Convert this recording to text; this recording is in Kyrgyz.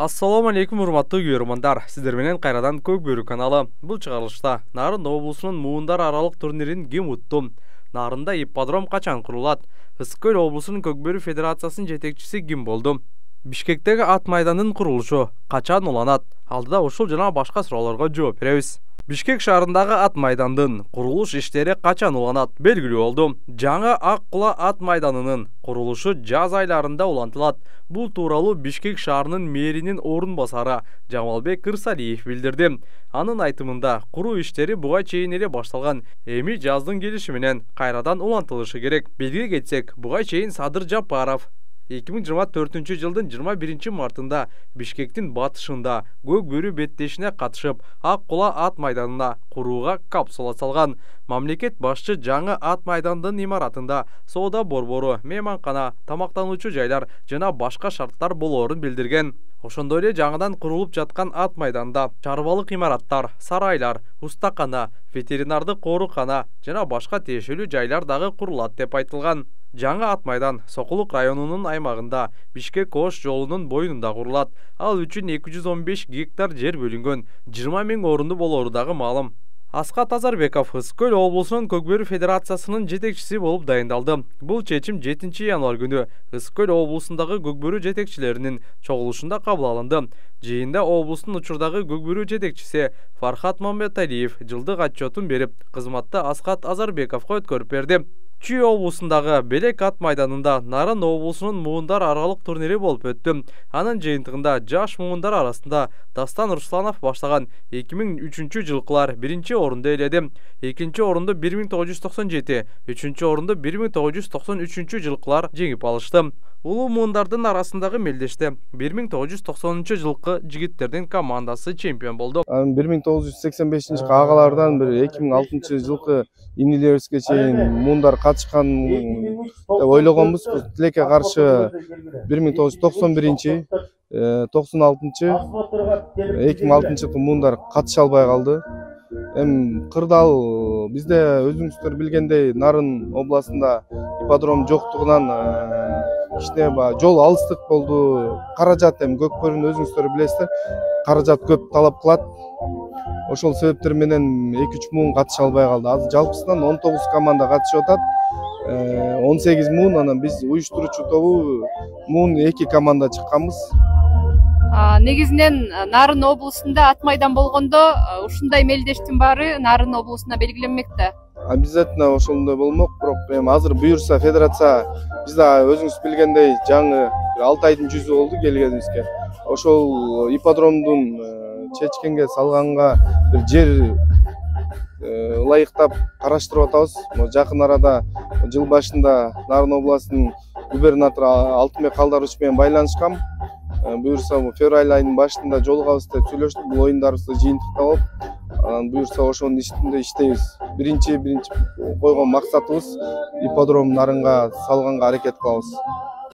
Assalamu алейкум, урматтуу көрөрмандар. Сиздер менен кайрадан Көк Бөрү каналы. Бул чыгарылышта Нарын облусунун муундар аралык турнирин ким утту? Нарында ипподром качан курулат? Ысык-Көл облусунун Көк Бөрү федерациясынын жетекчиси ким болду? Бишкектеги ат майданынын курулушу качан уланат? Алдыда ушул жана башка суроолорго жооп беребиз. Бишкек шаарындагы ат майдандын курулуш иштери качан уланат? Белгилүү болду. Жаңы Ак Кула ат майданынын курулушу жаз айларында улантылат. Бул тууралуу Бишкек шаарынын мэринин орун басары Жамалбек Кырсалиев билдирди. Анын айтымында куруу иштери буга чейин эле башталган. Эми жаздын келиши менен кайрадан улантылышы керек. Белгилей кетсек, буга чейин Садыр Жапаров 2024 жылдын 21 мартында Бишкектин батышында Көк Бөрү беттешине катышып, Ак Кула ат майданына курууга капсула салган. Мамлекет башчы жаңы ат майдандын имаратында соода борбору, мейманкана, тамактануучу жайлар жана башка шарттар болоорун билдирген. Ошондой эле жаңыдан курулуп жаткан ат майданда чарбалык имараттар, сарайлар, устакана, ветеринардык оорукана жана башка тиешелүү жайлар дагы курулат деп айтылган. Жаңы ат майдан Сокулук районунун аймагында Бишкек-Ош жолунун боюнунда курулат. Ал үчүн 215 гектар жер бөлүнгөн, 20 000 орунду болору дагы маалым. Асхат Азарбеков Ысык-Көл облусунун Көк Бөрү федерациясынын жетекчиси болуп дайындалды. Бул чечим 7 январь күнү Ысык-Көл облусундагы Көк Бөрү жетекчилеринин чогулушунда кабыл алынды. Жыйында облустун учурдагы Көк Бөрү жетекчиси Фархат Мамбеталиев жылдык отчетун берип, кызматты Асхат Азарбековго өткөрүп берди. Чүй облусундагы Белек ат майданында Нарын облусунун муундар аралык турнири болуп өттү. Анын жыйынтыгында жаш муундар арасында Дастан Русланов баштаган 2003 жылкылар биринчи орунду ээледи. Экинчи орунду 1997, үчүнчү орунду 1993 жылкылар жеңип алышты. Улуу муундардын арасындагы мелдеште 1990 жылкы жигиттердин командасы чемпион болду. 1985 агалардан бир 2006 жылкы инилерибизге чейин муундар катышкан деп ойлогонбуз. Тилекке каршы 1991, 96, 2006 жылкы муундар катыша албай калды. Эми кырдаал бизде өзүңүздөр билгендей Нарын областында ипподром жоктугунан кичине жол алыстык болду. Каражат эми Көк Бөрүнү өзүңүздөр билесиздер, каражат көп талап кылат. Ошол себептер менен 2-3 муун катыша албай калды. Азыр жалпысынан 19 команда катышып атат. 18 муун, анан биз уюштуруучу тобу муун 2 команда чыкканбыз. Негизинен Нарын облусунда ат майдан болгондо ушундай мелдештин баары Нарын облусуна белгиленмекте. Обязательно ошондой болмок, бирок эми азыр буюрса федерация биз да өзүңүз билгендей жаңы 6 айдын жүзү болду келгенибизге. Ошол ипподромдун чечкенге салганга бир жер ылайыктап караштырып атабыз. Жакын арада жыл башында Нарын областынын губернатору Алтынбек Калдарович менен байланышкам. Буюрса февраль айынын башында жолугабыз деп сүйлөштүк. Бул оюндарыбызды жыйынтыктап алып, анан буюрса ошонун үстүндө иштейбиз. Биринчи койгон максатыбыз ипподром Нарынга салганга аракет кылабыз.